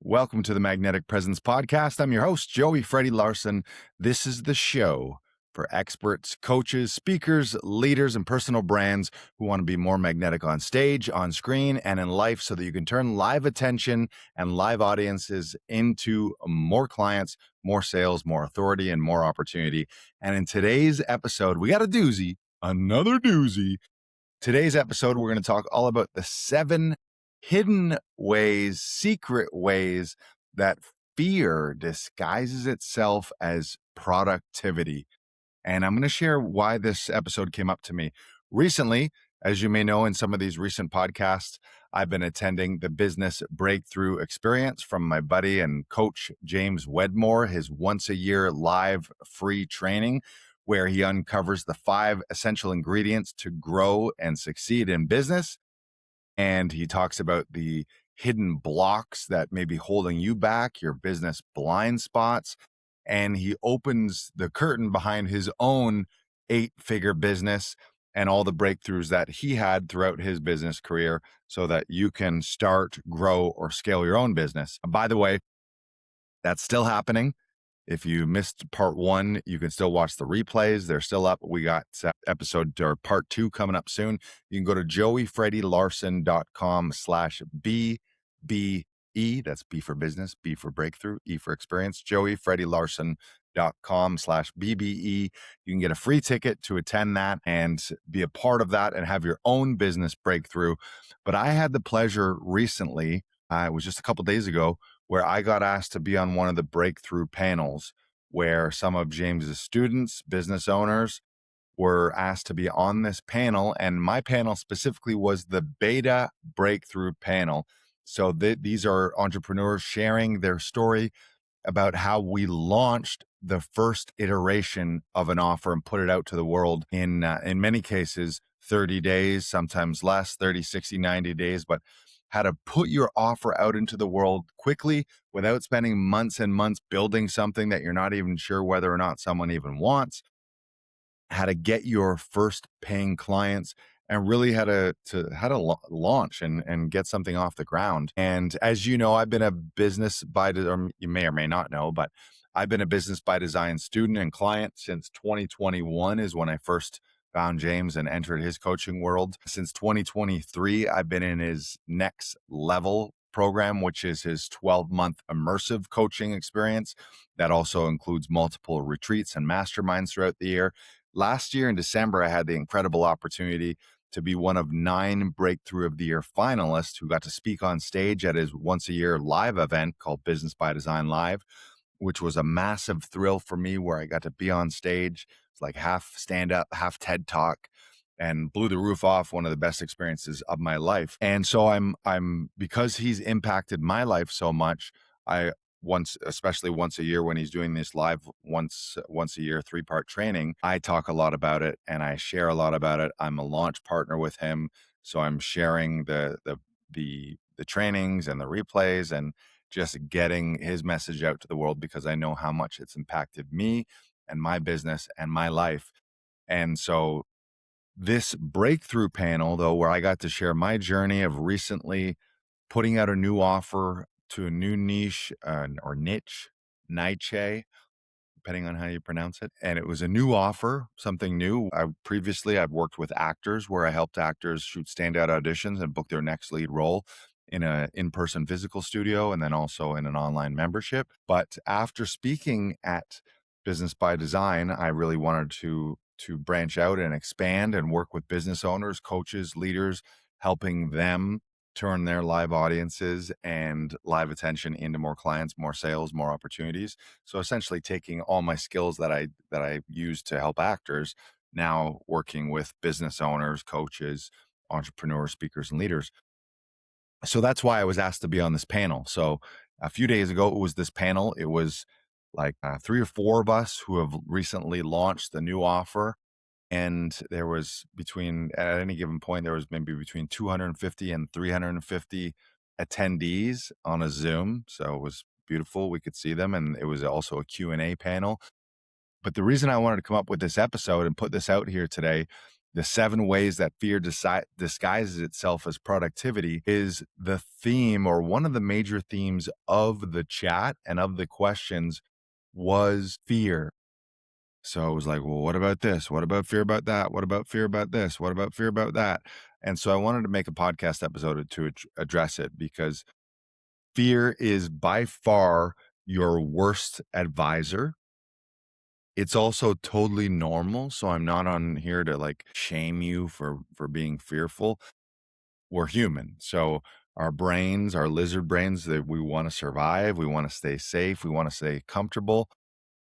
Welcome to the Magnetic Presence Podcast. I'm your host, Joey Freddie Larson. This is the show for experts, coaches, speakers, leaders, and personal brands who want to be more magnetic on stage, on screen, and in life so that you can turn live attention and live audiences into more clients, more sales, more authority, and more opportunity. And in today's episode, we got a doozy, another doozy. Today's episode, we're going to talk all about the 7 hidden ways, secret ways that fear disguises itself as productivity. And I'm going to share why this episode came up to me. Recently, as you may know, in some of these recent podcasts, I've been attending the Business Breakthrough Experience from my buddy and coach, James Wedmore, his once-a-year live free training, where he uncovers the 5 essential ingredients to grow and succeed in business. And he talks about the hidden blocks that may be holding you back, your business blind spots. And he opens the curtain behind his own 8-figure business and all the breakthroughs that he had throughout his business career so that you can start, grow, or scale your own business. By the way, that's still happening. If you missed part 1, you can still watch the replays. They're still up. We got episode or part 2 coming up soon. You can go to joeyfreddielarson.com/BBE. That's B for business, B for breakthrough, E for experience. joeyfreddielarson.com/BBE. You can get a free ticket to attend that and be a part of that and have your own business breakthrough. But I had the pleasure recently, it was just a couple days ago, where I got asked to be on one of the breakthrough panels where some of James's students, business owners, were asked to be on this panel. And my panel specifically was the beta breakthrough panel. So these are entrepreneurs sharing their story about how we launched the first iteration of an offer and put it out to the world in many cases, 30 days, sometimes less, 30, 60, 90 days, but how to put your offer out into the world quickly without spending months and months building something that you're not even sure whether or not someone even wants, how to get your first paying clients, and really how to launch and get something off the ground. And as you know, I've been a business by, or you may or may not know, but I've been a business by design student and client since 2021 is when I first found James and entered his coaching world. Since 2023, I've been in his next level program, which is his 12-month immersive coaching experience. That also includes multiple retreats and masterminds throughout the year. Last year in December, I had the incredible opportunity to be one of 9 Breakthrough of the Year finalists who got to speak on stage at his once-a-year live event called Business by Design Live, which was a massive thrill for me, where I got to be on stage. It's like half stand-up, half TED Talk, and blew the roof off. One of the best experiences of my life. And so I'm because he's impacted my life so much, especially once a year when he's doing this live once a year 3-part training, I talk a lot about it and I share a lot about it. I'm a launch partner with him, so I'm sharing the trainings and the replays and just getting his message out to the world because I know how much it's impacted me and my business and my life. And so this breakthrough panel, though, where I got to share my journey of recently putting out a new offer to a new niche or niche, depending on how you pronounce it. And it was a new offer, something new. I've worked with actors where I helped actors shoot standout auditions and book their next lead role in an in-person physical studio and then also in an online membership. But after speaking at Business by Design, I really wanted to branch out and expand and work with business owners, coaches, leaders, helping them turn their live audiences and live attention into more clients, more sales, more opportunities. So essentially taking all my skills that I use to help actors, now working with business owners, coaches, entrepreneurs, speakers, and leaders. So that's why I was asked to be on this panel. So a few days ago, it was this panel. It was like 3 or 4 of us who have recently launched the new offer. And there was at any given point, there was maybe between 250 and 350 attendees on a Zoom. So it was beautiful. We could see them. And it was also a Q&A panel. But the reason I wanted to come up with this episode and put this out here today The 7 ways that fear disguises itself as productivity is the theme, or one of the major themes of the chat and of the questions was fear. So I was like, well, what about this? What about fear about that? What about fear about this? What about fear about that? And so I wanted to make a podcast episode to address it, because fear is by far your worst advisor. It's also totally normal. So I'm not on here to like shame you for being fearful. We're human. So our brains, our lizard brains, that we want to survive, we want to stay safe, we want to stay comfortable.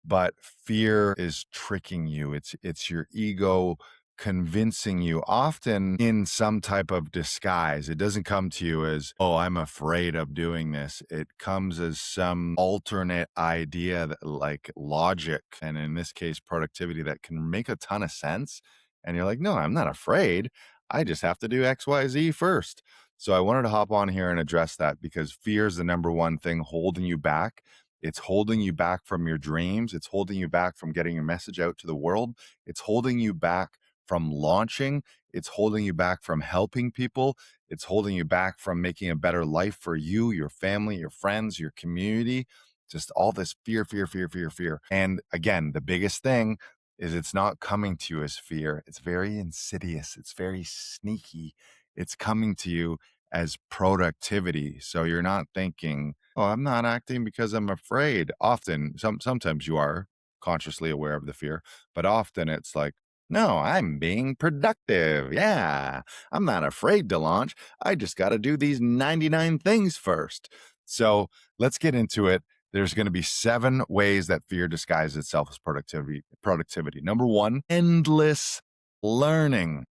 But fear is tricking you. It's your ego convincing you, often in some type of disguise. It doesn't come to you as, oh, I'm afraid of doing this. It comes as some alternate idea, that, like logic, and in this case, productivity, that can make a ton of sense. And you're like, no, I'm not afraid. I just have to do XYZ first. So I wanted to hop on here and address that, because fear is the number one thing holding you back. It's holding you back from your dreams. It's holding you back from getting your message out to the world. It's holding you back from launching. It's holding you back from helping people. It's holding you back from making a better life for you, your family, your friends, your community. Just all this fear, fear, fear, fear, fear. And again, the biggest thing is it's not coming to you as fear. It's very insidious. It's very sneaky. It's coming to you as productivity. So you're not thinking, oh, I'm not acting because I'm afraid. Sometimes you are consciously aware of the fear, but often it's like, no, I'm being productive. Yeah, I'm not afraid to launch. I just got to do these 99 things first. So let's get into it. There's going to be 7 ways that fear disguises itself as productivity. Number 1, endless learning.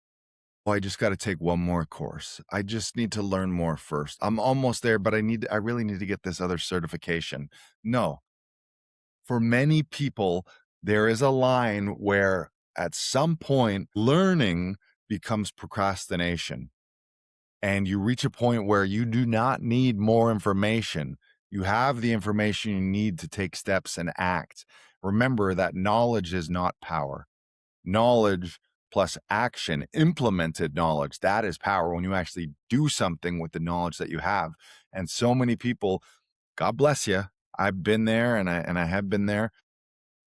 Oh, I just got to take one more course. I just need to learn more first. I'm almost there, but I really need to get this other certification. No, for many people, there is a line where at some point learning becomes procrastination, and you reach a point where you do not need more information. You have the information you need to take steps and act. Remember that knowledge is not power. Knowledge plus action, implemented knowledge, that is power, when you actually do something with the knowledge that you have. And so many people, God bless you, I've been there, and I have been there.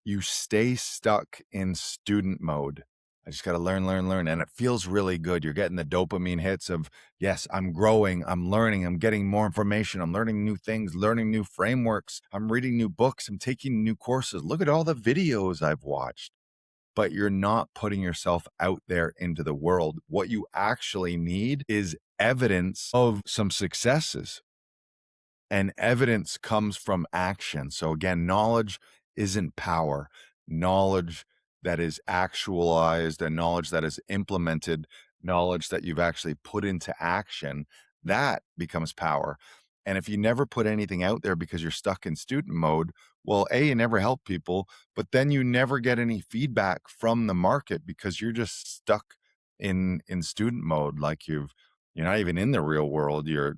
You stay stuck in student mode. I just got to learn, learn, learn. And it feels really good. You're getting the dopamine hits of, yes, I'm growing, I'm learning, I'm getting more information, I'm learning new things, learning new frameworks, I'm reading new books, I'm taking new courses. Look at all the videos I've watched. But you're not putting yourself out there into the world. What you actually need is evidence of some successes. And evidence comes from action. So again, knowledge isn't power. Knowledge that is actualized and knowledge that is implemented, knowledge that you've actually put into action, that becomes power. And if you never put anything out there because you're stuck in student mode, well, A, you never help people, but then you never get any feedback from the market because you're just stuck in student mode. Like you're not even in the real world. You're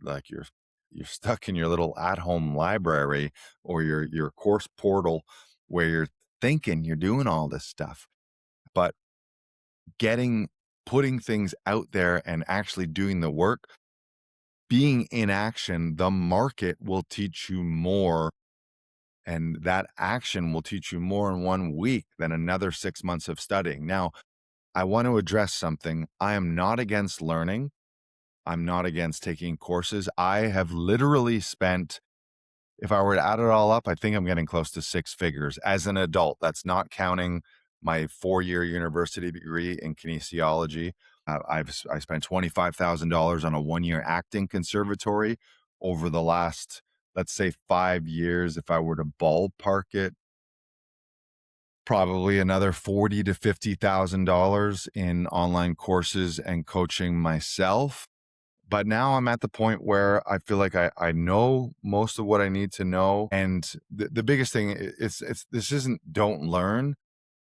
stuck in your little at-home library or your course portal, where you're thinking you're doing all this stuff. But putting things out there and actually doing the work, being in action, the market will teach you more. And that action will teach you more in 1 week than another 6 months of studying. Now, I want to address something. I am not against learning. I'm not against taking courses. I have literally spent, if I were to add it all up, I think I'm getting close to 6 figures as an adult. That's not counting my 4-year university degree in kinesiology. I spent $25,000 on a 1-year acting conservatory over the last, let's say, 5 years. If I were to ballpark it, probably another $40,000 to $50,000 in online courses and coaching myself. But now I'm at the point where I feel like I know most of what I need to know. And the biggest thing is this isn't don't learn.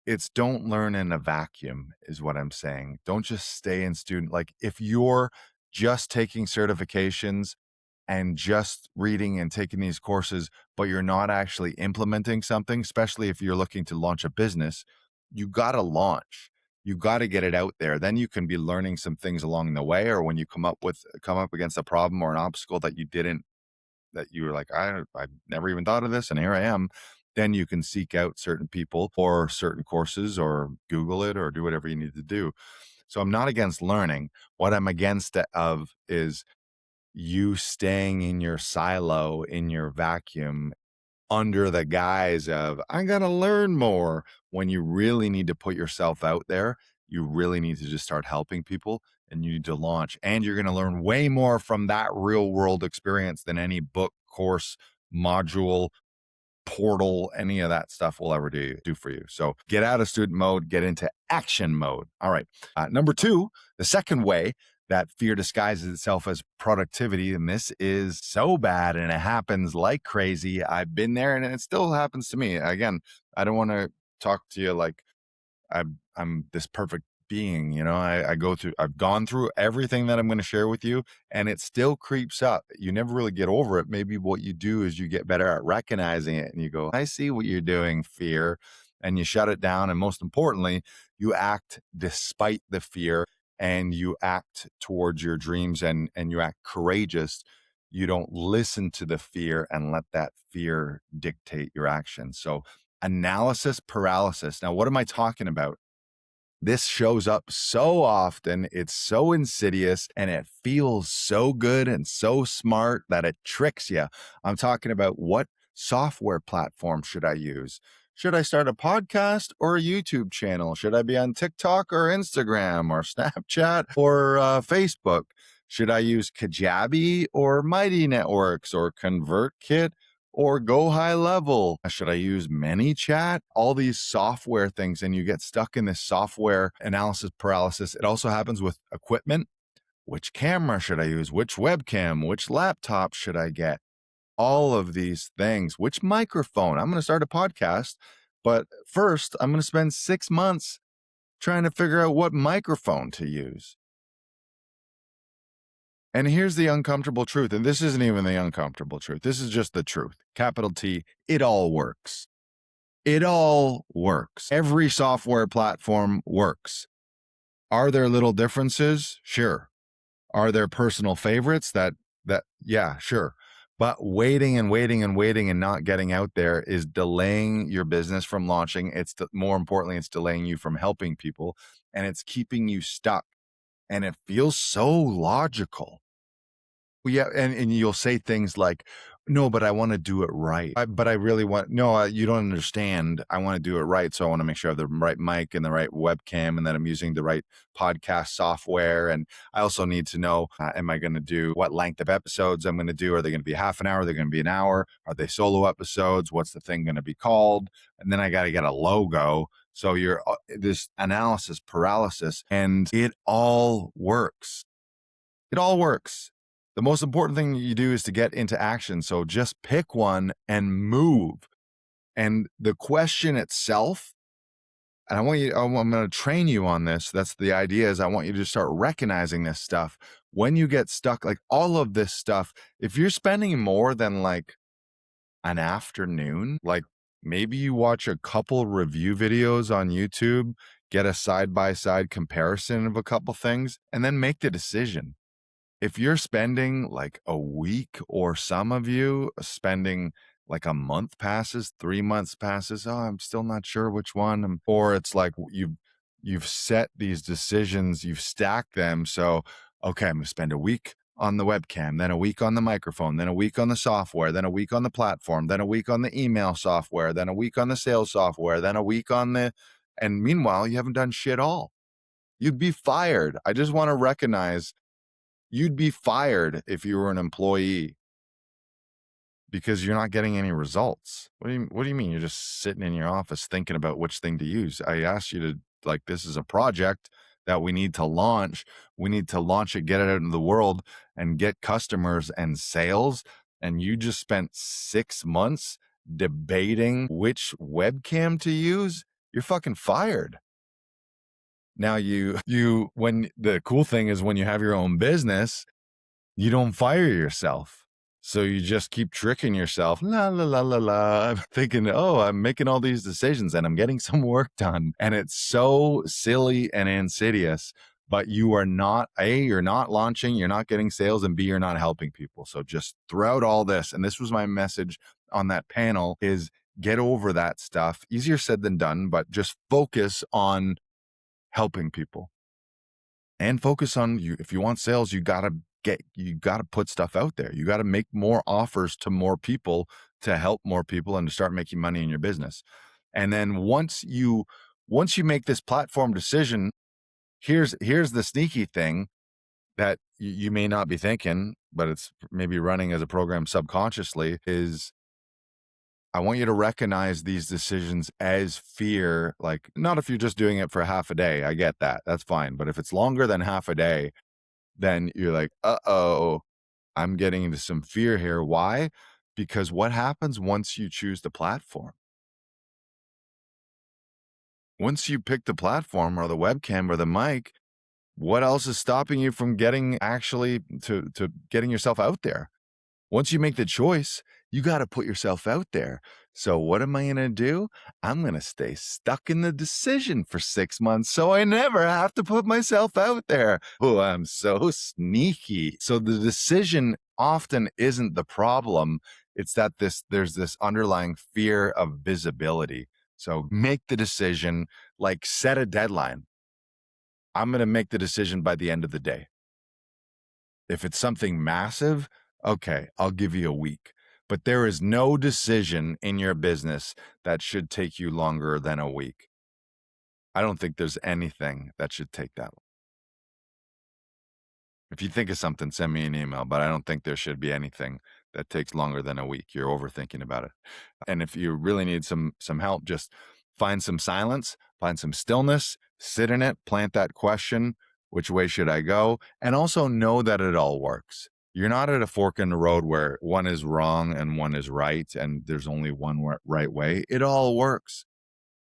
It's don't learn in a vacuum is what I'm saying. Don't just stay in student. Like if you're just taking certifications and just reading and taking these courses, but you're not actually implementing something, especially if you're looking to launch a business, you got to launch. You got to get it out there. Then you can be learning some things along the way, or when you come up against a problem or an obstacle that you were like, I never even thought of this, and here I am. Then you can seek out certain people or certain courses or Google it or do whatever you need to do. So I'm not against learning. What I'm against of is you staying in your silo, in your vacuum, under the guise of, I got to learn more, when you really need to put yourself out there. You really need to just start helping people, and you need to launch. And you're going to learn way more from that real world experience than any book, course, module, portal, any of that stuff will ever do for you. So get out of student mode, get into action mode. All right. Number two, the second way that fear disguises itself as productivity, and this is so bad and it happens like crazy. I've been there and it still happens to me. Again, I don't want to talk to you like I'm this perfect being, I've gone through everything that I'm going to share with you, and it still creeps up. You never really get over it. Maybe what you do is you get better at recognizing it, and you go, I see what you're doing, fear, and you shut it down. And most importantly, you act despite the fear, and you act towards your dreams, and you act courageous. You don't listen to the fear and let that fear dictate your actions. So analysis paralysis. Now, what am I talking about? This shows up so often, it's so insidious, and it feels so good and so smart that it tricks you. I'm talking about, what software platform should I use? Should I start a podcast or a YouTube channel? Should I be on TikTok or Instagram or Snapchat or Facebook? Should I use Kajabi or Mighty Networks or ConvertKit or Go High Level? Should I use ManyChat? All these software things, and you get stuck in this software analysis paralysis. It also happens with equipment. Which camera should I use? Which webcam? Which laptop should I get? All of these things. Which microphone? I'm going to start a podcast, but first I'm going to spend 6 months trying to figure out what microphone to use. And here's the uncomfortable truth. And this isn't even the uncomfortable truth. This is just the truth. Capital T, it all works. It all works. Every software platform works. Are there little differences? Sure. Are there personal favorites yeah, sure. But waiting and waiting and waiting and not getting out there is delaying your business from launching. More importantly, it's delaying you from helping people, and it's keeping you stuck. And it feels so logical. Well, yeah, and you'll say things like, no, but I want to do it right. But I really want, no, you don't understand. I want to do it right. So I want to make sure I have the right mic and the right webcam, and that I'm using the right podcast software. And I also need to know, am I going to do, what length of episodes I'm going to do? Are they going to be half an hour? Are they going to be an hour? Are they solo episodes? What's the thing going to be called? And then I got to get a logo. So you're this analysis paralysis, and it all works. It all works. The most important thing you do is to get into action. So just pick one and move. And the question itself, and I'm going to train you on this. That's the idea, is I want you to start recognizing this stuff. When you get stuck, like all of this stuff, if you're spending more than like an afternoon, like maybe you watch a couple review videos on YouTube, get a side-by-side comparison of a couple things, and then make the decision. If you're spending like a week, or some of you spending like a month passes, 3 months passes, oh, I'm still not sure which one. Or it's like you've set these decisions, you've stacked them. So, okay, I'm going to spend a week on the webcam, then a week on the microphone, then a week on the software, then a week on the platform, then a week on the email software, then a week on the sales software, then a week on and meanwhile, you haven't done shit all. You'd be fired. I just want to recognize, you'd be fired if you were an employee, because you're not getting any results. What do you mean? You're just sitting in your office thinking about which thing to use. I asked you to, like, this is a project that we need to launch. We need to launch it, get it out into the world, and get customers and sales. And you just spent 6 months debating which webcam to use. You're fucking fired. Now when the cool thing is, when you have your own business, you don't fire yourself. So you just keep tricking yourself, la la la la la. I'm thinking, oh, I'm making all these decisions and I'm getting some work done. And it's so silly and insidious, but you are not, A, you're not launching, you're not getting sales, and B, you're not helping people. So just throughout all this, and this was my message on that panel, is get over that stuff. Easier said than done, but just focus on helping people and focus on you. If you want sales, you got to put stuff out there. You got to make more offers to more people to help more people and to start making money in your business. And then once you make this platform decision, here's the sneaky thing that you may not be thinking, but it's maybe running as a program subconsciously, is I want you to recognize these decisions as fear. Like, not if you're just doing it for half a day. I get that. That's fine. But if it's longer than half a day, then you're like, uh-oh, I'm getting into some fear here. Why? Because what happens once you choose the platform? Once you pick the platform or the webcam or the mic, what else is stopping you from getting actually to getting yourself out there? Once you make the choice, you got to put yourself out there. So what am I going to do? I'm going to stay stuck in the decision for 6 months so I never have to put myself out there. Oh, I'm so sneaky. So the decision often isn't the problem. It's that there's this underlying fear of visibility. So make the decision, like set a deadline. I'm going to make the decision by the end of the day. If it's something massive, okay, I'll give you a week. But there is no decision in your business that should take you longer than a week. I don't think there's anything that should take that long. If you think of something, send me an email, but I don't think there should be anything that takes longer than a week. You're overthinking about it. And if you really need some help, just find some silence, find some stillness, sit in it, plant that question, which way should I go? And also know that it all works. You're not at a fork in the road where one is wrong and one is right, and there's only one right way. It all works.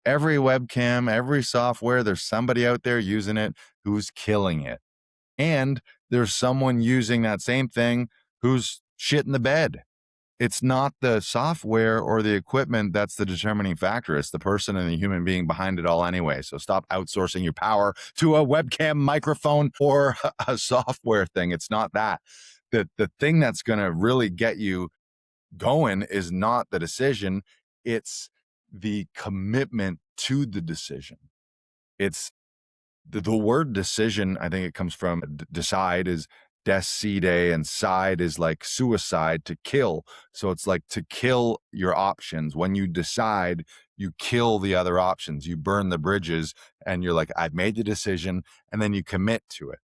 Every webcam, every software, there's somebody out there using it who's killing it. And there's someone using that same thing who's shit in the bed. It's not the software or the equipment that's the determining factor. It's the person and the human being behind it all anyway. So stop outsourcing your power to a webcam, microphone, or a software thing. It's not that. The thing that's going to really get you going is not the decision. It's the commitment to the decision. It's the word decision. I think it comes from decide is decide, and side is like suicide, to kill. So it's like to kill your options. When you decide, you kill the other options, you burn the bridges, and you're like, I've made the decision, and then you commit to it.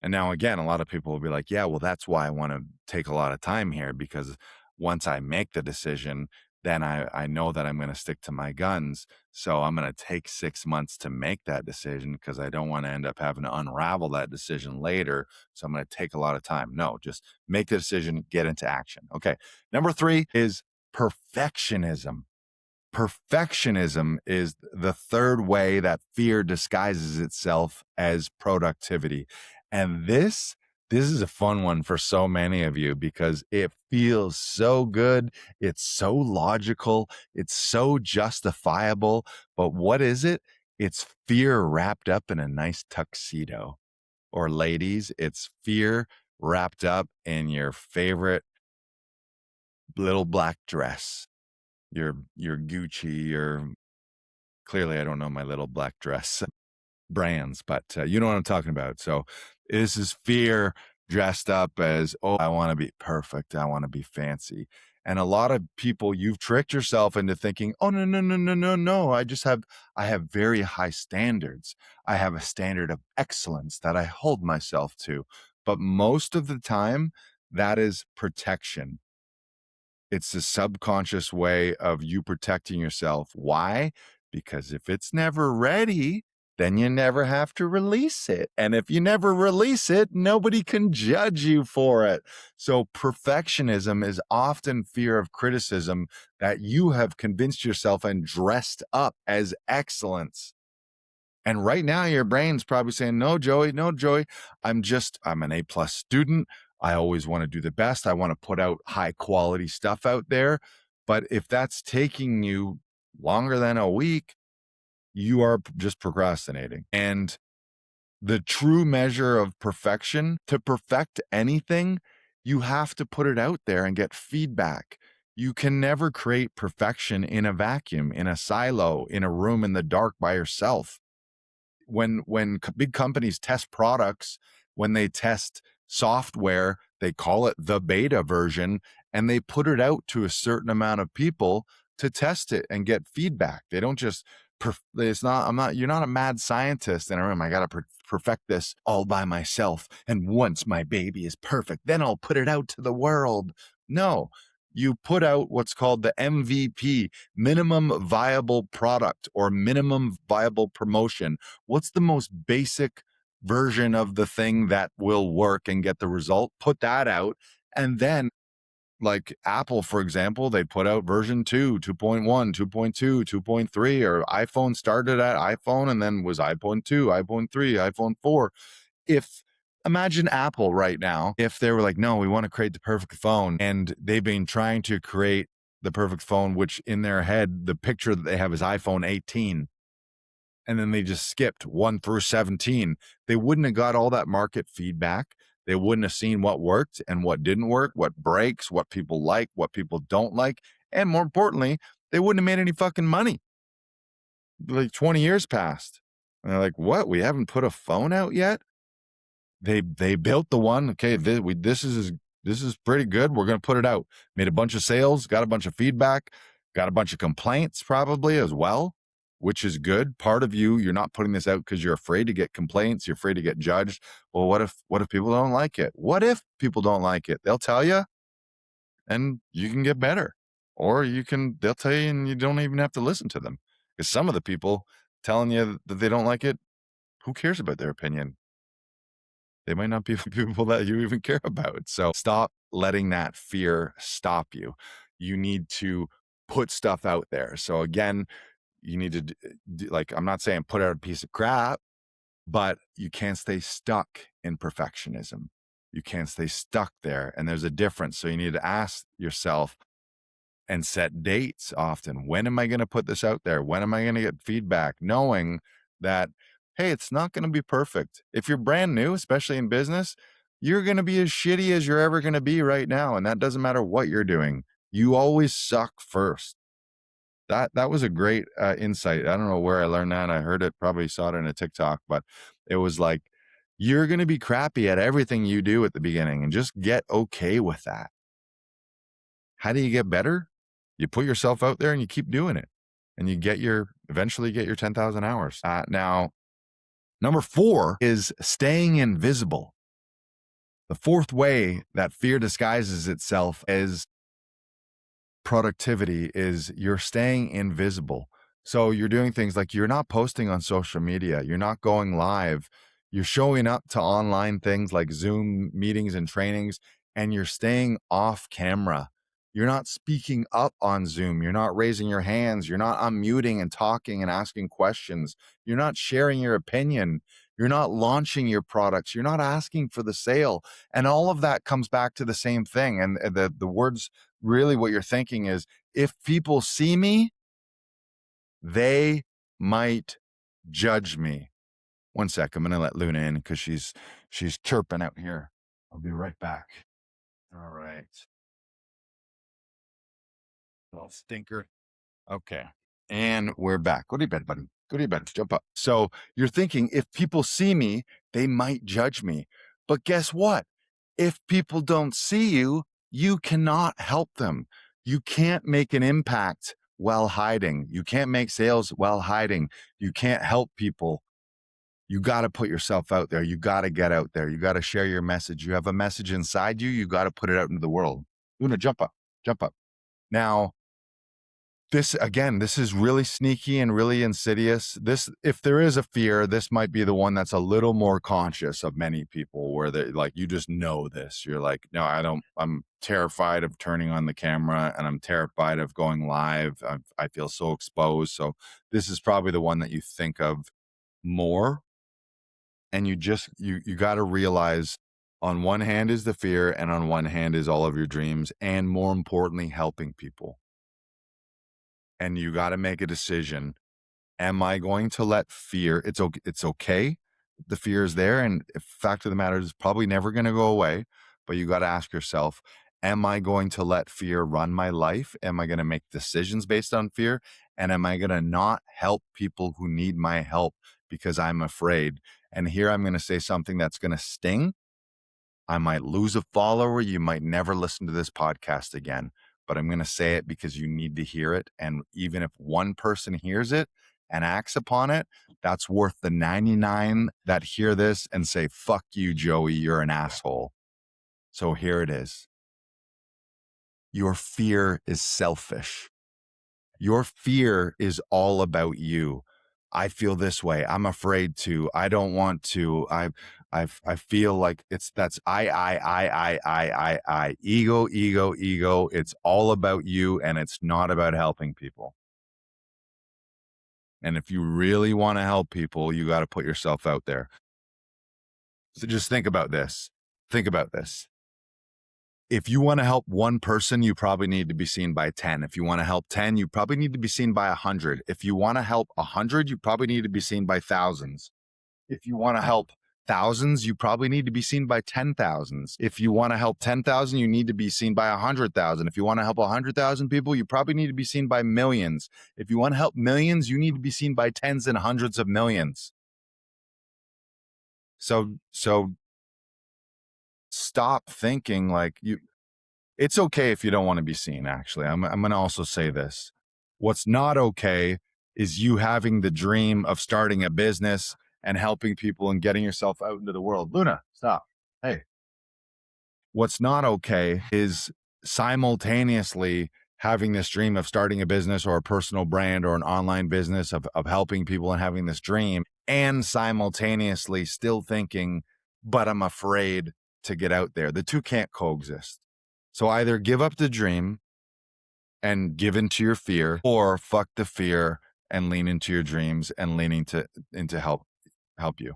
And now, again, a lot of people will be like, yeah, well, that's why I want to take a lot of time here, because once I make the decision, then I know that I'm going to stick to my guns. So I'm going to take 6 months to make that decision because I don't want to end up having to unravel that decision later. So I'm going to take a lot of time. No, just make the decision, get into action. Okay. Number 3 is perfectionism. Perfectionism is the third way that fear disguises itself as productivity. And this is a fun one for so many of you because it feels so good. It's so logical. It's so justifiable. But what is it? It's fear wrapped up in a nice tuxedo. Or ladies, it's fear wrapped up in your favorite little black dress, your Gucci, your, clearly I don't know my little black dress brands, but you know what I'm talking about. So this is fear dressed up as, oh, I want to be perfect, I want to be fancy. And a lot of people, you've tricked yourself into thinking, oh, no, no, no, no, no, no. I have very high standards. I have a standard of excellence that I hold myself to. But most of the time, that is protection. It's a subconscious way of you protecting yourself. Why? Because if it's never ready, then you never have to release it. And if you never release it, nobody can judge you for it. So perfectionism is often fear of criticism that you have convinced yourself and dressed up as excellence. And right now your brain's probably saying, no, Joey, I'm an A+ student. I always want to do the best. I want to put out high quality stuff out there. But if that's taking you longer than a week, you are just procrastinating. And the true measure of perfection, to perfect anything, you have to put it out there and get feedback. You can never create perfection in a vacuum, in a silo, in a room in the dark by yourself. When big companies test products, when they test software, they call it the beta version, and they put it out to a certain amount of people to test it and get feedback. They don't just it's not I'm not you're not a mad scientist in a room. I got to perfect this all by myself, and once my baby is perfect, then I'll put it out to the world. No, you put out what's called the MVP, minimum viable product, or minimum viable promotion. What's the most basic version of the thing that will work and get the result? Put that out. And then, like Apple, for example, they put out version 2, 2.1, 2.2, 2.3, or iPhone started at iPhone and then was iPhone 2, iPhone 3, iPhone 4. If Imagine Apple right now, if they were like, no, we want to create the perfect phone, and they've been trying to create the perfect phone, which in their head, the picture that they have is iPhone 18, and then they just skipped 1 through 17, they wouldn't have got all that market feedback. They wouldn't have seen what worked and what didn't work, what breaks, what people like, what people don't like. And more importantly, they wouldn't have made any fucking money. Like 20 years passed. And they're like, what? We haven't put a phone out yet? They built the one. Okay, this is pretty good. We're going to put it out. Made a bunch of sales, got a bunch of feedback, got a bunch of complaints probably as well, which is good. Part of you're not putting this out because you're afraid to get complaints, you're afraid to get judged. Well, what if people don't like it? What if people don't like it? They'll tell you, and you can get better, or they'll tell you, and you don't even have to listen to them, because some of the people telling you that they don't like it, who cares about their opinion? They might not be people that you even care about. So stop letting that fear stop you. You need to put stuff out there. So again, you need to like, I'm not saying put out a piece of crap, but you can't stay stuck in perfectionism. You can't stay stuck there. And there's a difference. So you need to ask yourself and set dates often. When am I going to put this out there? When am I going to get feedback? Knowing that, hey, it's not going to be perfect. If you're brand new, especially in business, you're going to be as shitty as you're ever going to be right now. And that doesn't matter what you're doing. You always suck first. That was a great insight. I don't know where I learned that. I heard it, probably saw it in a TikTok, but it was like, you're going to be crappy at everything you do at the beginning, and just get okay with that. How do you get better? You put yourself out there and you keep doing it, and you eventually get your 10,000 hours. Now, number 4 is staying invisible. The fourth way that fear disguises itself as productivity is you're staying invisible. So you're doing things like, you're not posting on social media, you're not going live, you're showing up to online things like Zoom meetings and trainings, and you're staying off camera. You're not speaking up on Zoom. You're not raising your hands. You're not unmuting and talking and asking questions. You're not sharing your opinion. You're not launching your products. You're not asking for the sale. And all of that comes back to the same thing. And the words, really what you're thinking is, if people see me, they might judge me. One sec, I'm gonna let Luna in because she's chirping out here. I'll be right back. All right. Little stinker. Okay. And we're back. Go to bed, buddy. Go to bed. Jump up. So you're thinking, if people see me, they might judge me. But guess what? If people don't see you, you cannot help them. You can't make an impact while hiding. You can't make sales while hiding. You can't help people. You got to put yourself out there. You got to get out there. You got to share your message. You have a message inside you. You got to put it out into the world. Luna, jump up. Jump up. Now, this is really sneaky and really insidious. If there is a fear, this might be the one that's a little more conscious of many people, where they like, you just know this. You're like, no, I'm terrified of turning on the camera, and I'm terrified of going live. I feel so exposed. So this is probably the one that you think of more. And you got to realize On one hand is the fear, and on one hand is all of your dreams, and more importantly, helping people. And you got to make a decision. Am I going to let fear, it's okay. The fear is there. And the fact of the matter is it's probably never going to go away, but you got to ask yourself, am I going to let fear run my life? Am I going to make decisions based on fear? And am I going to not help people who need my help because I'm afraid? And here I'm going to say something that's going to sting. I might lose a follower. You might never listen to this podcast again, but I'm going to say it because you need to hear it. And even if one person hears it and acts upon it, that's worth the 99 that hear this and say, fuck you, Joey, you're an asshole. So here it is. Your fear is selfish. Your fear is all about you. I feel this way. I'm afraid to. I don't want to. I feel like that's I. Ego, ego, ego. It's all about you, and it's not about helping people. And if you really want to help people, you got to put yourself out there. So just think about this. Think about this. If you want to help one person, you probably need to be seen by 10. If you want to help 10, you probably need to be seen by 100. If you want to help 100, you probably need to be seen by thousands. If you want to help thousands, you probably need to be seen by 10,000s. If you want to help 10,000, you need to be seen by 100,000. If you want to help 100,000 people, you probably need to be seen by millions. If you want to help millions, you need to be seen by tens and hundreds of millions. So stop thinking like it's okay if you don't want to be seen. Actually, I'm going to also say this. What's not okay is you having the dream of starting a business and helping people and getting yourself out into the world. Luna, stop. Hey. What's not okay is simultaneously having this dream of starting a business or a personal brand or an online business of helping people and having this dream, and simultaneously still thinking, but I'm afraid to get out there. The two can't coexist. So either give up the dream and give into your fear, or fuck the fear and lean into your dreams and leaning into help you.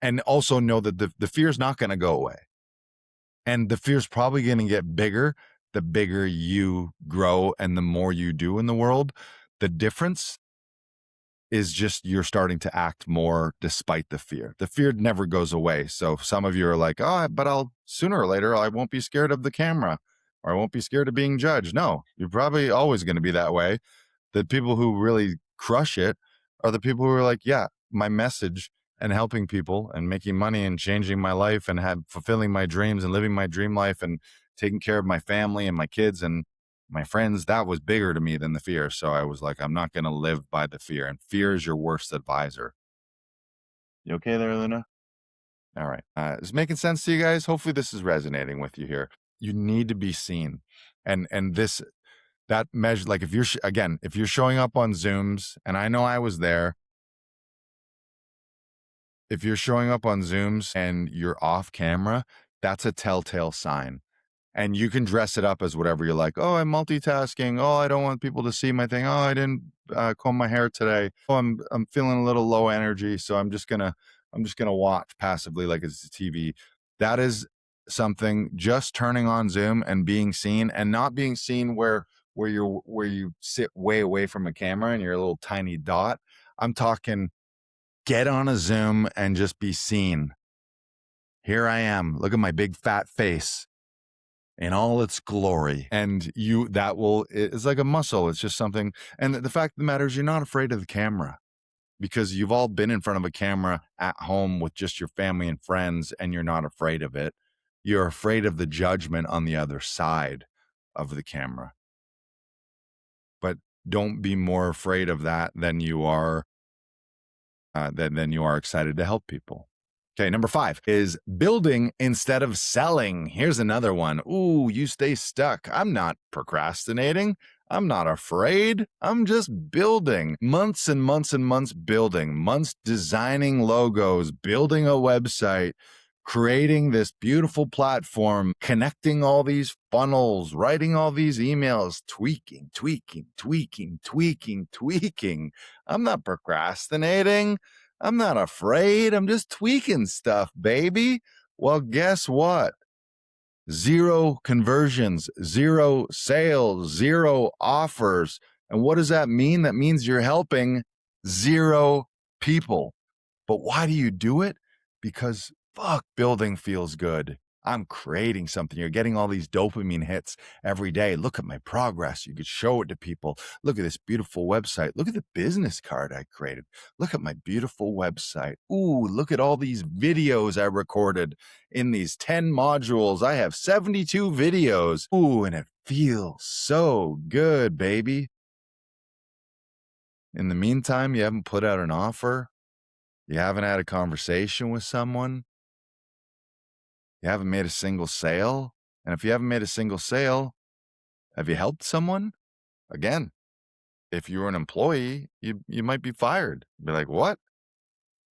And also know that the fear is not going to go away. And the fear is probably going to get bigger the bigger you grow and the more you do in the world. The difference is just you're starting to act more despite the fear. The fear never goes away. So some of you are like, oh, but I'll sooner or later, I won't be scared of the camera, or I won't be scared of being judged. No, you're probably always going to be that way. The people who really crush it are the people who are like, yeah, my message and helping people and making money and changing my life and fulfilling my dreams and living my dream life and taking care of my family and my kids and my friends, that was bigger to me than the fear. So I was like, I'm not going to live by the fear. And fear is your worst advisor. You okay there, Luna? All right. Is it making sense to you guys? Hopefully this is resonating with you here. You need to be seen. And that measure, like if you're, if you're showing up on Zooms, and I know I was there, if you're showing up on Zooms and you're off camera, that's a telltale sign. And you can dress it up as whatever you like. Oh, I'm multitasking. Oh, I don't want people to see my thing. Oh, I didn't comb my hair today. Oh, I'm feeling a little low energy, so I'm just gonna watch passively like it's TV. That is something. Just turning on Zoom and being seen, and not being seen where you sit way away from a camera and you're a little tiny dot. I'm talking get on a Zoom and just be seen. Here I am. Look at my big fat face in all its glory. And it's like a muscle. It's just something. And the fact of the matter is you're not afraid of the camera, because you've all been in front of a camera at home with just your family and friends, and you're not afraid of it. You're afraid of the judgment on the other side of the camera. But don't be more afraid of that than you are excited to help people. Okay, number 5 is building instead of selling. Here's another one. Ooh, you stay stuck. I'm not procrastinating. I'm not afraid. I'm just building. Months and months and months building. Months designing logos, building a website, creating this beautiful platform, connecting all these funnels, writing all these emails, tweaking. I'm not procrastinating. I'm not afraid. I'm just tweaking stuff, baby. Well, guess what? Zero conversions, zero sales, zero offers. And what does that mean? That means you're helping zero people. But why do you do it? Because fuck, building feels good. I'm creating something. You're getting all these dopamine hits every day. Look at my progress. You could show it to people. Look at this beautiful website. Look at the business card I created. Look at my beautiful website. Ooh, look at all these videos I recorded in these 10 modules. I have 72 videos. Ooh, and it feels so good, baby. In the meantime, you haven't put out an offer. You haven't had a conversation with someone. You haven't made a single sale. And if you haven't made a single sale, have you helped someone? Again, if you were an employee, you might be fired. Be like, what?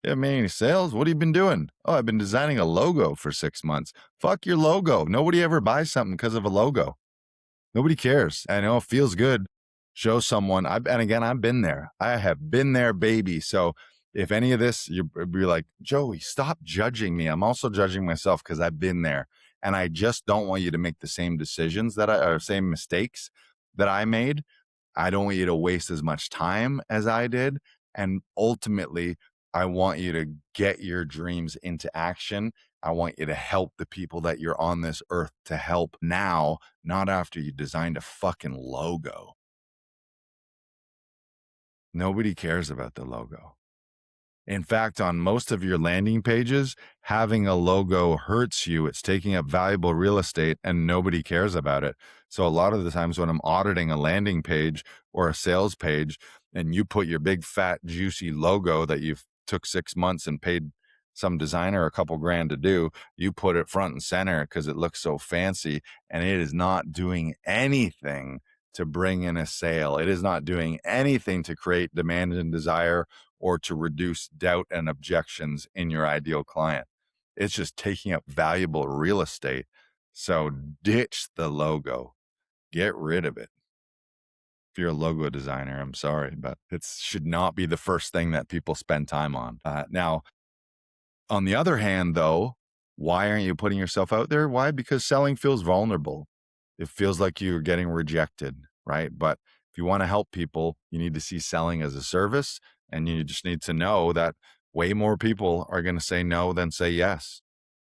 You haven't made any sales? What have you been doing? Oh, I've been designing a logo for 6 months. Fuck your logo. Nobody ever buys something because of a logo. Nobody cares. I know it feels good. Show someone. And again, I've been there. I have been there, baby. So if any of this, you'd be like, Joey, stop judging me. I'm also judging myself because I've been there. And I just don't want you to make the same decisions or same mistakes that I made. I don't want you to waste as much time as I did. And ultimately, I want you to get your dreams into action. I want you to help the people that you're on this earth to help now, not after you designed a fucking logo. Nobody cares about the logo. In fact, on most of your landing pages, having a logo hurts you. It's taking up valuable real estate and nobody cares about it. So a lot of the times when I'm auditing a landing page or a sales page and you put your big fat juicy logo that you've took 6 months and paid some designer a couple grand to do, you put it front and center because it looks so fancy and it is not doing anything to bring in a sale. It is not doing anything to create demand and desire or to reduce doubt and objections in your ideal client. It's just taking up valuable real estate. So ditch the logo, get rid of it. If you're a logo designer, I'm sorry, but it should not be the first thing that people spend time on. Now, on the other hand, though, why aren't you putting yourself out there? Why? Because selling feels vulnerable. It feels like you're getting rejected, right? But if you want to help people, you need to see selling as a service, and you just need to know that way more people are going to say no than say yes.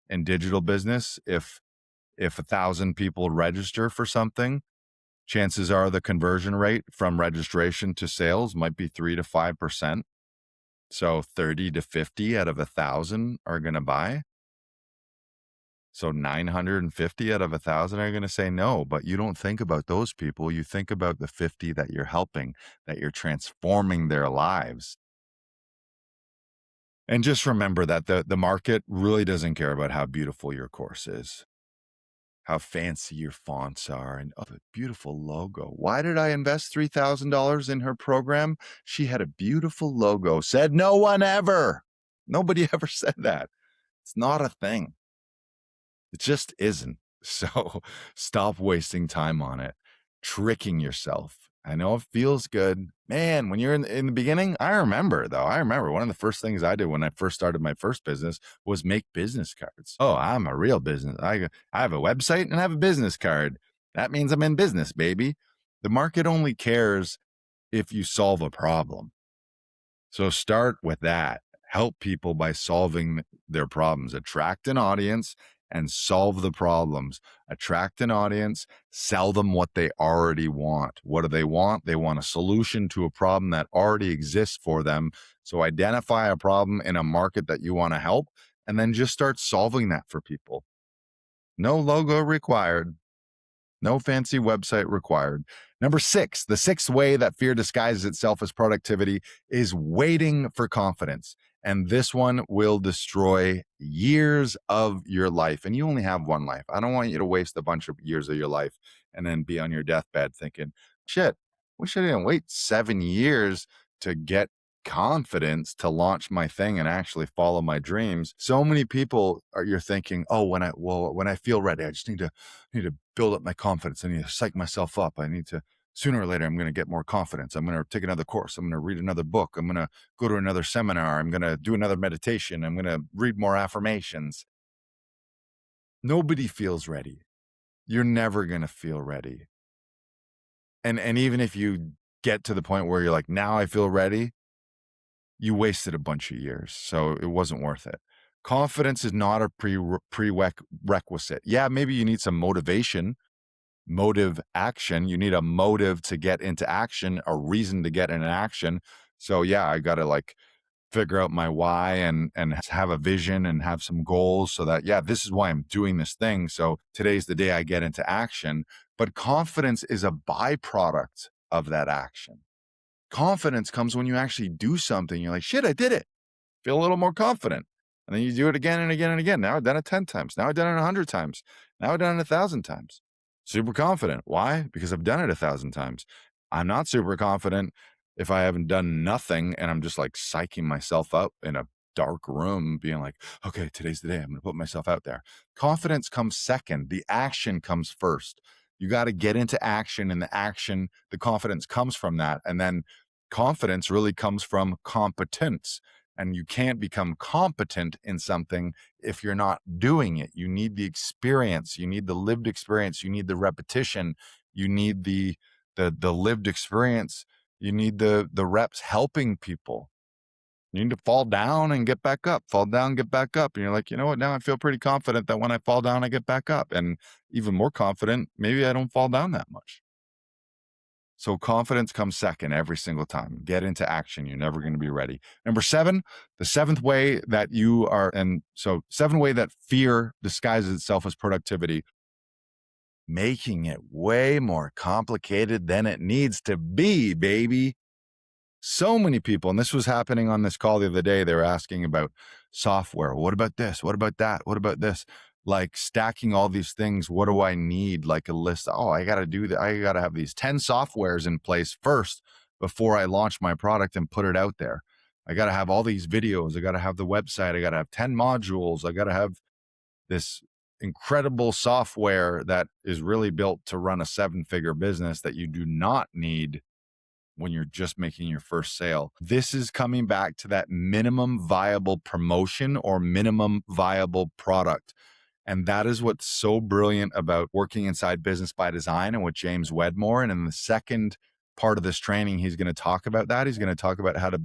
In digital business, if 1,000 people register for something, chances are the conversion rate from registration to sales might be 3 to 5%. So 30 to 50 out of 1,000 are going to buy. So 950 out of 1,000 are going to say no, but you don't think about those people. You think about the 50 that you're helping, that you're transforming their lives. And just remember that the market really doesn't care about how beautiful your course is, how fancy your fonts are, and oh, the beautiful logo. Why did I invest $3,000 in her program? She had a beautiful logo. Said no one ever. Nobody ever said that. It's not a thing. It just isn't. So stop wasting time on it, tricking yourself. I know it feels good. Man, when you're in the beginning, I remember one of the first things I did when I first started my first business was make business cards. Oh, I'm a real business. I have a website and I have a business card. That means I'm in business, baby. The market only cares if you solve a problem. So start with that. Help people by solving their problems. Attract an audience and solve the problems. Attract an audience, sell them what they already want. What do they want? They want a solution to a problem that already exists for them. So identify a problem in a market that you want to help, and then just start solving that for people. No logo required. No fancy website required. Number 6, the sixth way that fear disguises itself as productivity is waiting for confidence. And this one will destroy years of your life. And you only have one life. I don't want you to waste a bunch of years of your life and then be on your deathbed thinking, shit, wish I didn't wait 7 years to get confidence to launch my thing and actually follow my dreams. So many people you're thinking, oh, when I feel ready, I just need to build up my confidence. I need to psych myself up. I need to, sooner or later, I'm going to get more confidence. I'm going to take another course. I'm going to read another book. I'm going to go to another seminar. I'm going to do another meditation. I'm going to read more affirmations. Nobody feels ready. You're never going to feel ready. And even if you get to the point where you're like, now I feel ready, you wasted a bunch of years. So it wasn't worth it. Confidence is not a prerequisite. Yeah, maybe you need some motivation, motive action. You need a motive to get into action, a reason to get into action. So yeah, I got to like figure out my why and have a vision and have some goals so that, yeah, this is why I'm doing this thing. So today's the day I get into action. But confidence is a byproduct of that action. Confidence comes when you actually do something. You're like, shit, I did it. Feel a little more confident. And then you do it again and again and again. Now I've done it 10 times. Now I've done it 100 times. Now I've done it 1,000 times. Super confident. Why? Because I've done it 1,000 times. I'm not super confident if I haven't done nothing and I'm just like psyching myself up in a dark room, being like, okay, today's the day. I'm going to put myself out there. Confidence comes second. The action comes first. You got to get into action, and the confidence comes from that. And then confidence really comes from competence. And you can't become competent in something if you're not doing it. You need the experience. You need the lived experience. You need the repetition. You need the lived experience. You need the reps helping people. You need to fall down and get back up, fall down, get back up. And you're like, you know what? Now I feel pretty confident that when I fall down, I get back up. And even more confident, maybe I don't fall down that much. So confidence comes second every single time. Get into action. You're never going to be ready. Number 7, the seventh way that you are, and so 7 way that fear disguises itself as productivity, making it way more complicated than it needs to be, baby. So many people, and this was happening on this call the other day, they were asking about software. What about this? What about that? What about this? Like stacking all these things. What do I need? Like a list. Oh, I got to do that. I got to have these 10 softwares in place first before I launch my product and put it out there. I got to have all these videos. I got to have the website. I got to have 10 modules. I got to have this incredible software that is really built to run a 7-figure business that you do not need when you're just making your first sale. This is coming back to that minimum viable promotion or minimum viable product. And that is what's so brilliant about working inside Business by Design and with James Wedmore. And in the second part of this training, he's going to talk about that. He's going to talk about how to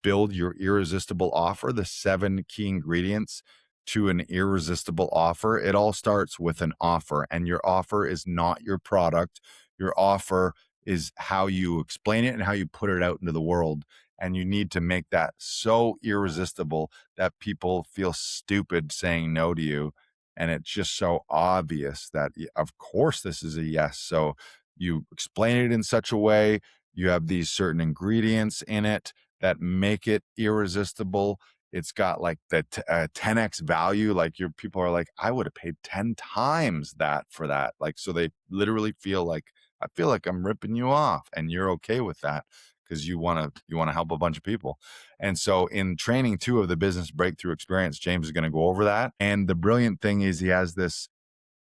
build your irresistible offer, the 7 key ingredients to an irresistible offer. It all starts with an offer, and your offer is not your product. Your offer is how you explain it and how you put it out into the world. And you need to make that so irresistible that people feel stupid saying no to you. And it's just so obvious that, of course, this is a yes. So you explain it in such a way, you have these certain ingredients in it that make it irresistible. It's got like the 10x value. Like your people are like, I would have paid 10 times that for that. Like, so they literally feel like, I feel like I'm ripping you off, and you're okay with that because you want to help a bunch of people. And so in training 2 of the business breakthrough experience, James is going to go over that. And the brilliant thing is he has this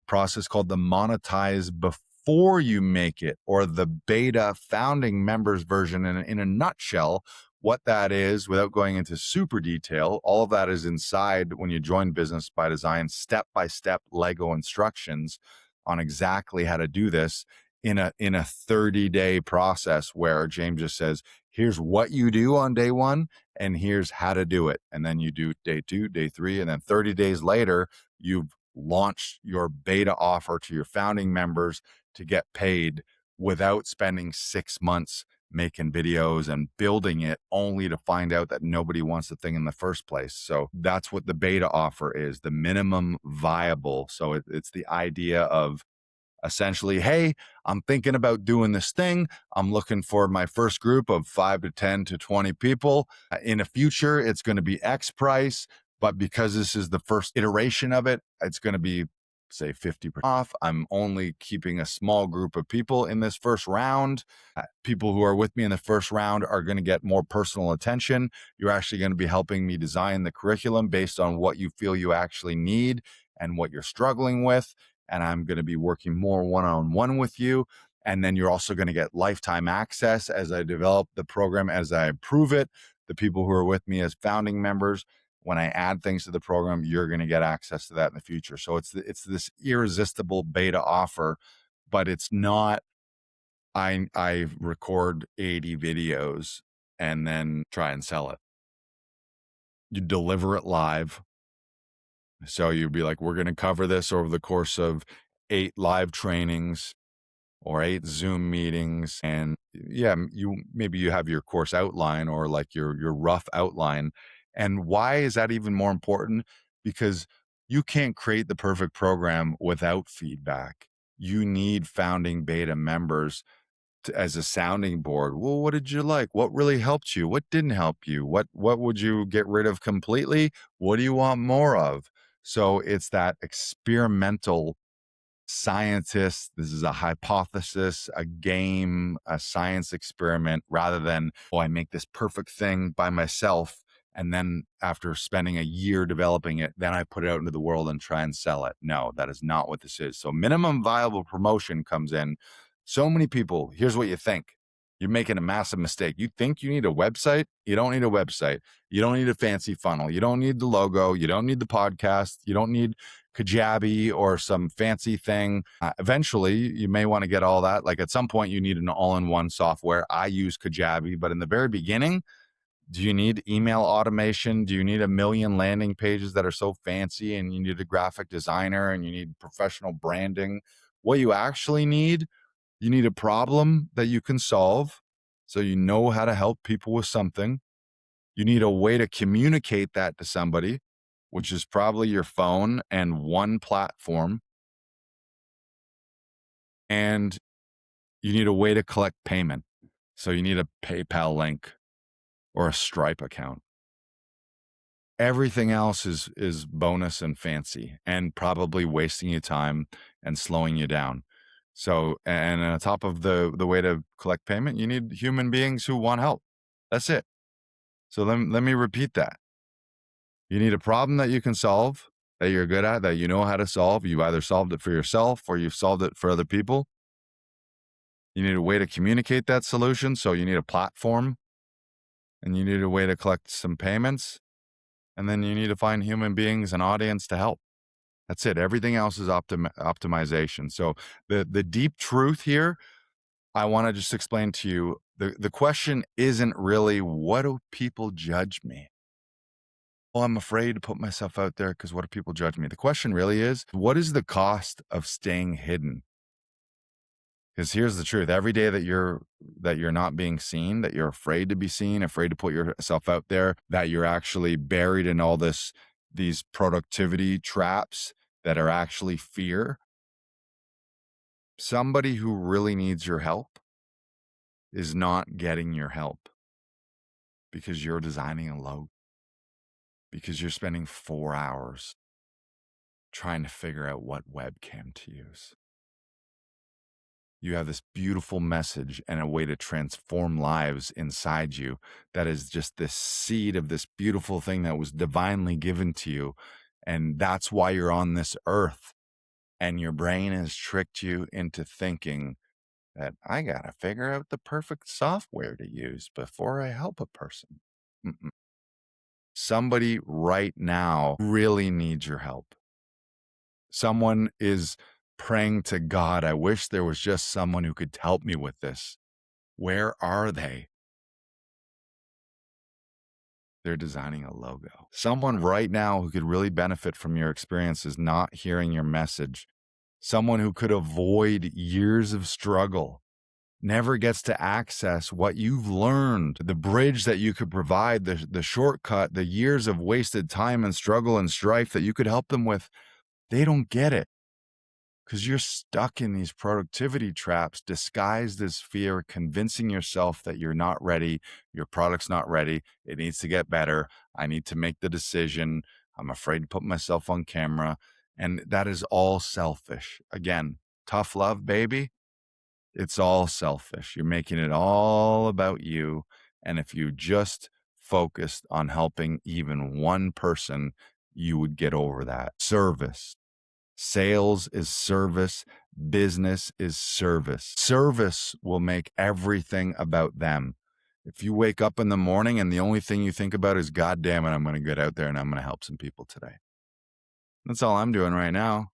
process called the monetize before you make it, or the beta founding members version. And in a nutshell, what that is, without going into super detail, all of that is inside when you join Business by Design, step-by-step Lego instructions on exactly how to do this in a 30-day process, where James just says, here's what you do on day 1 and here's how to do it. And then you do day 2, day 3, and then 30 days later, you've launched your beta offer to your founding members to get paid without spending 6 months making videos and building it, only to find out that nobody wants the thing in the first place. So that's what the beta offer is, the minimum viable. So it's the idea of essentially, hey, I'm thinking about doing this thing. I'm looking for my first group of 5 to 10 to 20 people. In the future, it's going to be X price, but because this is the first iteration of it, it's going to be, say, 50% off. I'm only keeping a small group of people in this first round. People who are with me in the first round are going to get more personal attention. You're actually going to be helping me design the curriculum based on what you feel you actually need and what you're struggling with. And I'm going to be working more one-on-one with you. And then you're also going to get lifetime access as I develop the program, as I improve it. The people who are with me as founding members, when I add things to the program, you're going to get access to that in the future. So it's this irresistible beta offer, but it's not, I record 80 videos and then try and sell it. You deliver it live. So you'd be like, we're going to cover this over the course of 8 live trainings or 8 Zoom meetings. And yeah, maybe you have your course outline or like your rough outline. And why is that even more important? Because you can't create the perfect program without feedback. You need founding beta members as a sounding board. Well, what did you like? What really helped you? What didn't help you? What would you get rid of completely? What do you want more of? So it's that experimental scientist. This is a hypothesis, a game, a science experiment, rather than, oh, I make this perfect thing by myself. And then after spending a year developing it, then I put it out into the world and try and sell it. No, that is not what this is. So minimum viable promotion comes in. So many people, here's what you think. You're making a massive mistake. You think you need a website? You don't need a website. You don't need a fancy funnel. You don't need the logo. You don't need the podcast. You don't need Kajabi or some fancy thing. Eventually, you may want to get all that. Like at some point, you need an all-in-one software. I use Kajabi, but in the very beginning, do you need email automation? Do you need a million landing pages that are so fancy and you need a graphic designer and you need professional branding? What you actually need, you need a problem that you can solve so you know how to help people with something. You need a way to communicate that to somebody, which is probably your phone and one platform. And you need a way to collect payment. So you need a PayPal link or a Stripe account. Everything else is bonus and fancy and probably wasting you time and slowing you down. So, and on top of the way to collect payment, you need human beings who want help. That's it. So let me repeat that. You need a problem that you can solve, that you're good at, that you know how to solve. You've either solved it for yourself or you've solved it for other people. You need a way to communicate that solution. So you need a platform and you need a way to collect some payments. And then you need to find human beings and audience to help. That's it. Everything else is optimization. So the deep truth here, I want to just explain to you, the question isn't really, what do people judge me? Well, I'm afraid to put myself out there because what do people judge me? The question really is, what is the cost of staying hidden? Because here's the truth. Every day that you're not being seen, that you're afraid to be seen, afraid to put yourself out there, that you're actually buried in all these productivity traps that are actually fear. Somebody who really needs your help is not getting your help because you're designing a logo, because you're spending 4 hours trying to figure out what webcam to use. You have this beautiful message and a way to transform lives inside you that is just this seed of this beautiful thing that was divinely given to you. And that's why you're on this earth. And your brain has tricked you into thinking that I got to figure out the perfect software to use before I help a person. Mm-mm. Somebody right now really needs your help. Someone is praying to God, I wish there was just someone who could help me with this. Where are they? They're designing a logo. Someone right now who could really benefit from your experience is not hearing your message. Someone who could avoid years of struggle never gets to access what you've learned, the bridge that you could provide, the shortcut, the years of wasted time and struggle and strife that you could help them with. They don't get it because you're stuck in these productivity traps disguised as fear, convincing yourself that you're not ready, your product's not ready, it needs to get better, I need to make the decision, I'm afraid to put myself on camera. And that is all selfish. Again, tough love, baby. It's all selfish. You're making it all about you. And if you just focused on helping even one person, you would get over that. Service. Sales is service. Business is service. Service will make everything about them. If you wake up in the morning and the only thing you think about is, God damn it, I'm going to get out there and I'm going to help some people today. That's all I'm doing right now.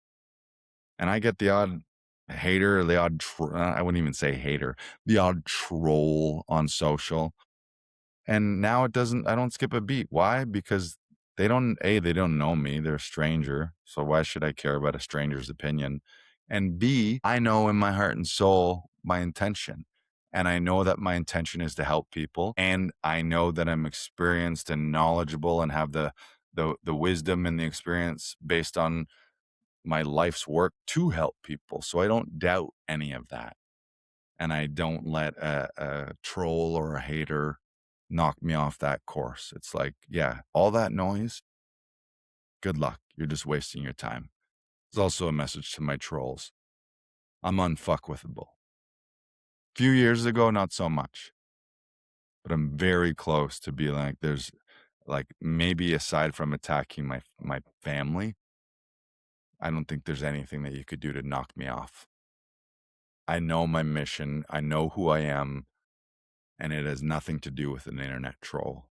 And I get the odd hater, the odd, I wouldn't even say hater, the odd troll on social. And now I don't skip a beat. Why? Because they don't know me. They're a stranger. So why should I care about a stranger's opinion? And B, I know in my heart and soul my intention. And I know that my intention is to help people. And I know that I'm experienced and knowledgeable and have the wisdom and the experience based on my life's work to help people. So I don't doubt any of that. And I don't let a troll or a hater knock me off that course. It's like, yeah, all that noise, good luck. You're just wasting your time. There's also a message to my trolls. I'm unfuckwithable. A few years ago, not so much. But I'm very close to being like, there's like, maybe aside from attacking my family, I don't think there's anything that you could do to knock me off. I know my mission. I know who I am. And it has nothing to do with an internet troll.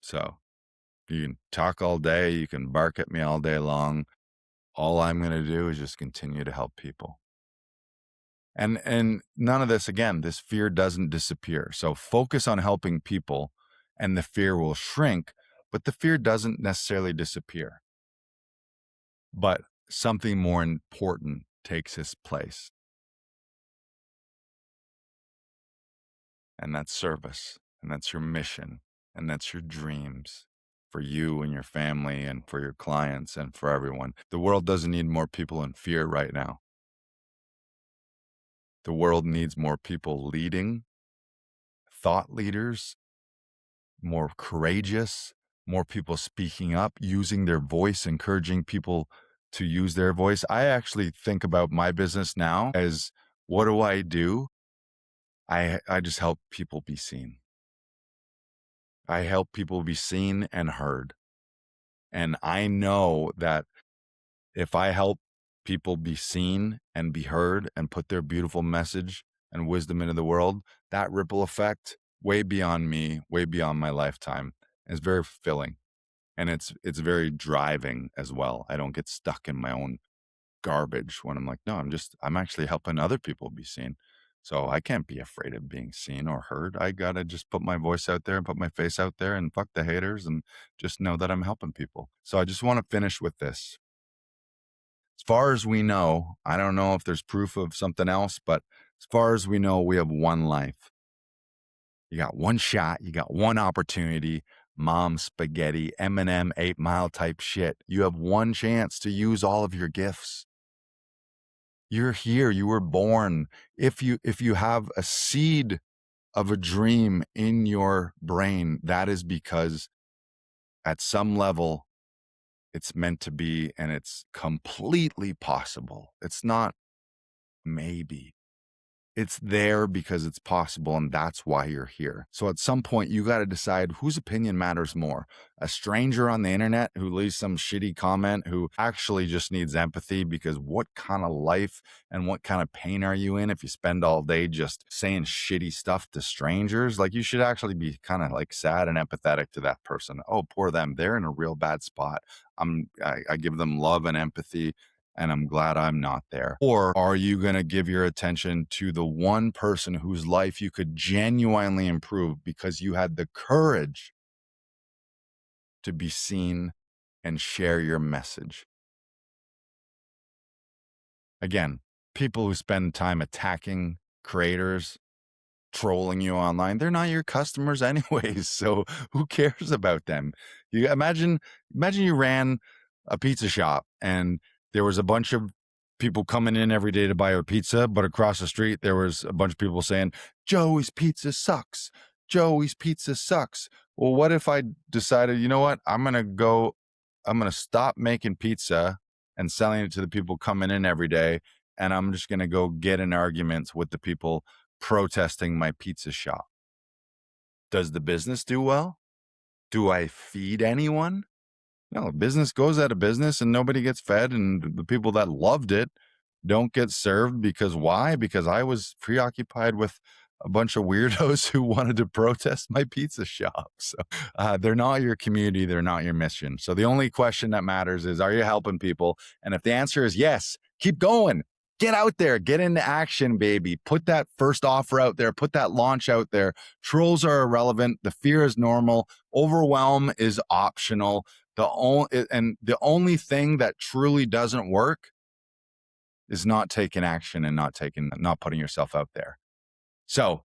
So you can talk all day. You can bark at me all day long. All I'm going to do is just continue to help people. And none of this, again, this fear doesn't disappear. So focus on helping people and the fear will shrink, but the fear doesn't necessarily disappear. But something more important takes its place. And that's service. And that's your mission. And that's your dreams for you and your family and for your clients and for everyone. The world doesn't need more people in fear right now. The world needs more people leading, thought leaders, more courageous, more people speaking up, using their voice, encouraging people to use their voice. I actually think about my business now as, what do I do? I just help people be seen. I help people be seen and heard. And I know that if I help people be seen and be heard and put their beautiful message and wisdom into the world, that ripple effect, way beyond me, way beyond my lifetime, is very fulfilling. And it's very driving as well. I don't get stuck in my own garbage when I'm like, no, I'm actually helping other people be seen. So I can't be afraid of being seen or heard. I got to just put my voice out there and put my face out there and fuck the haters and just know that I'm helping people. So I just want to finish with this. As far as we know, I don't know if there's proof of something else, but as far as we know, we have one life. You got one shot, you got one opportunity, mom spaghetti, Eminem 8 Mile type shit. You have one chance to use all of your gifts. You're here, you were born. If you have a seed of a dream in your brain, that is because at some level it's meant to be and it's completely possible. It's not maybe. It's there because it's possible, and that's why you're here. So at some point, you got to decide whose opinion matters more. A stranger on the internet who leaves some shitty comment who actually just needs empathy, because what kind of life and what kind of pain are you in if you spend all day just saying shitty stuff to strangers? Like, you should actually be kind of like sad and empathetic to that person. Oh, poor them. They're in a real bad spot. I give them love and empathy, and I'm glad I'm not there. Or are you going to give your attention to the one person whose life you could genuinely improve because you had the courage to be seen and share your message? Again, people who spend time attacking creators, trolling you online, they're not your customers anyways. So who cares about them? You imagine you ran a pizza shop and there was a bunch of people coming in every day to buy a pizza, but across the street there was a bunch of people saying, Joey's pizza sucks. Joey's pizza sucks. Well, what if I decided, you know what? I'm going to stop making pizza and selling it to the people coming in every day, and I'm just going to go get in arguments with the people protesting my pizza shop. Does the business do well? Do I feed anyone? No, business goes out of business and nobody gets fed, and the people that loved it don't get served. Because why? Because I was preoccupied with a bunch of weirdos who wanted to protest my pizza shop. So they're not your community. They're not your mission. So the only question that matters is, are you helping people? And if the answer is yes, keep going. Get out there, get into action, baby. Put that first offer out there, put that launch out there. Trolls are irrelevant. The fear is normal. Overwhelm is optional. The only thing that truly doesn't work is not taking action and not putting yourself out there. So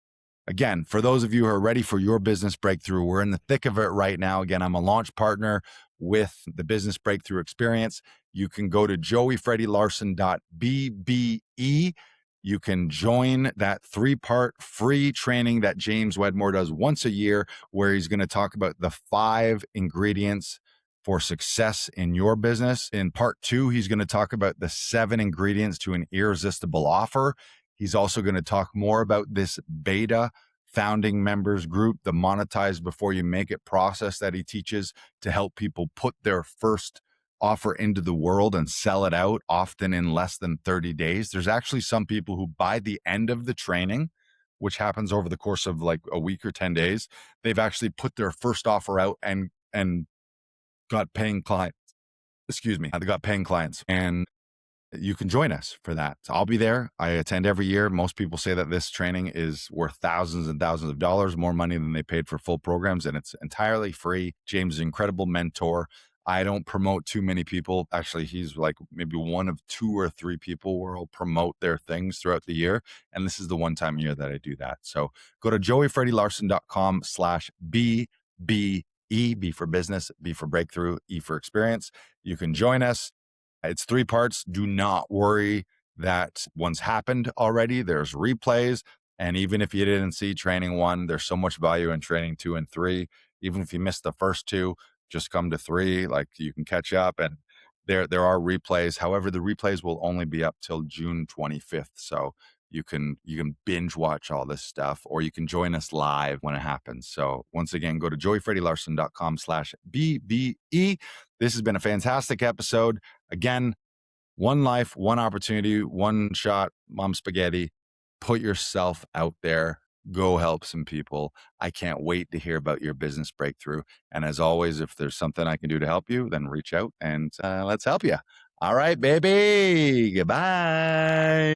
again, for those of you who are ready for your business breakthrough, we're in the thick of it right now. Again, I'm a launch partner with the Business Breakthrough Experience. You can go to joeyfreddylarson.bbe. You can join that 3-part free training that James Wedmore does once a year, where he's going to talk about the 5 ingredients for success in your business. In part 2, he's going to talk about the 7 ingredients to an irresistible offer. He's also going to talk more about this beta founding members group, the monetize before you make it process that he teaches to help people put their first offer into the world and sell it out, often in less than 30 days. There's actually some people who, by the end of the training, which happens over the course of like a week or 10 days, they've actually put their first offer out and got paying clients. Excuse me. They got paying clients, and you can join us for that. So I'll be there. I attend every year. Most people say that this training is worth thousands and thousands of dollars, more money than they paid for full programs, and it's entirely free. James is an incredible mentor. I don't promote too many people. Actually, he's like maybe one of 2 or 3 people where I'll promote their things throughout the year. And this is the one time a year that I do that. So go to joeyfreddylarson.com/BBE, B for business, B for breakthrough, E for experience. You can join us. It's 3 parts. Do not worry that one's happened already. There's replays. And even if you didn't see training 1, there's so much value in training 2 and 3. Even if you missed the first 2, just come to 3. Like, you can catch up, and there are replays. However, the replays will only be up till June 25th. So you can binge watch all this stuff, or you can join us live when it happens. So once again, go to joeyfreddylarson.com/BBE. This has been a fantastic episode. Again, one life, one opportunity, one shot, mom spaghetti. Put yourself out there. Go help some people. I can't wait to hear about your business breakthrough. And as always, if there's something I can do to help you, then reach out and let's help you. All right, baby. Goodbye.